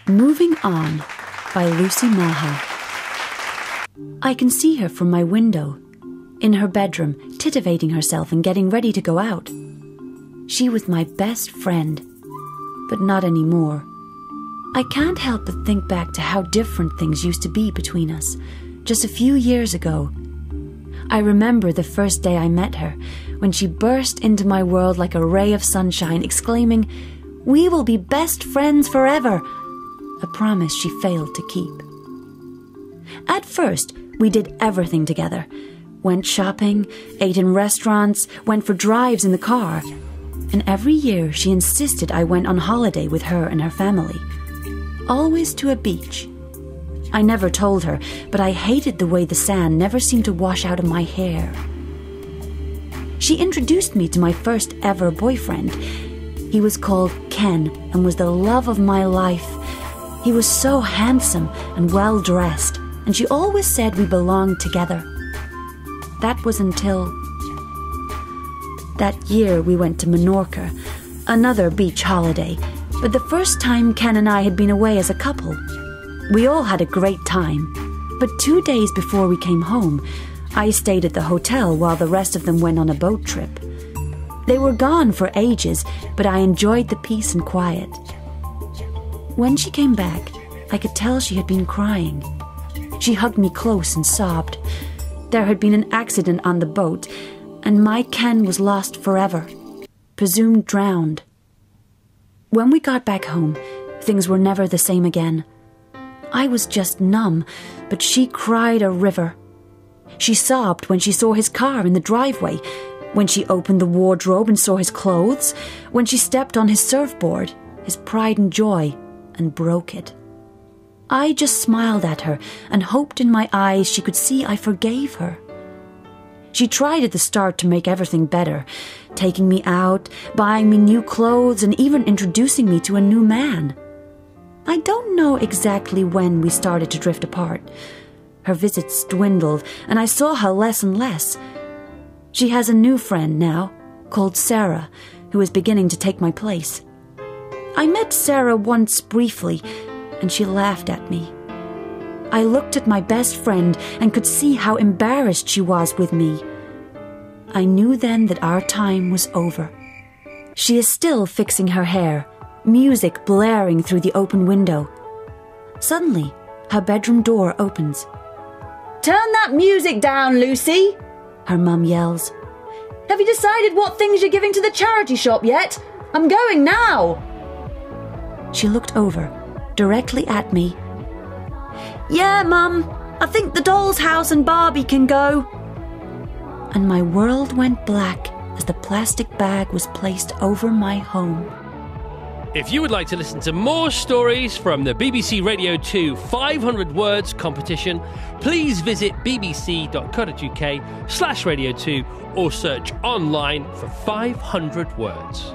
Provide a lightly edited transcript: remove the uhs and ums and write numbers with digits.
Moving On by Lucy Maher. I can see her from my window, in her bedroom, titivating herself and getting ready to go out. She was my best friend, but not anymore. I can't help but think back to how different things used to be between us, just a few years ago. I remember the first day I met her, when she burst into my world like a ray of sunshine, exclaiming, "We will be best friends forever," a promise she failed to keep. At first, we did everything together. Went shopping, ate in restaurants, went for drives in the car. And every year she insisted I went on holiday with her and her family. Always to a beach. I never told her, but I hated the way the sand never seemed to wash out of my hair. She introduced me to my first ever boyfriend. He was called Ken and was the love of my life. He was so handsome and well-dressed, and she always said we belonged together. That was until... That year we went to Menorca, another beach holiday, but the first time Ken and I had been away as a couple. We all had a great time, but 2 days before we came home, I stayed at the hotel while the rest of them went on a boat trip. They were gone for ages, but I enjoyed the peace and quiet. When she came back, I could tell she had been crying. She hugged me close and sobbed. There had been an accident on the boat, and my Ken was lost forever, presumed drowned. When we got back home, things were never the same again. I was just numb, but she cried a river. She sobbed when she saw his car in the driveway, when she opened the wardrobe and saw his clothes, when she stepped on his surfboard, his pride and joy, and broke it. I just smiled at her and hoped in my eyes she could see I forgave her. She tried at the start to make everything better, taking me out, buying me new clothes, and even introducing me to a new man. I don't know exactly when we started to drift apart. Her visits dwindled, and I saw her less and less. She has a new friend now, called Sarah, who is beginning to take my place. I met Sarah once briefly, and she laughed at me. I looked at my best friend and could see how embarrassed she was with me. I knew then that our time was over. She is still fixing her hair, music blaring through the open window. Suddenly, her bedroom door opens. "Turn that music down, Lucy!" her mum yells. "Have you decided what things you're giving to the charity shop yet? I'm going now!" She looked over, directly at me. "Yeah, Mum, I think the doll's house and Barbie can go." And my world went black as the plastic bag was placed over my home. If you would like to listen to more stories from the BBC Radio 2 500 Words competition, please visit bbc.co.uk/radio2 or search online for 500 Words.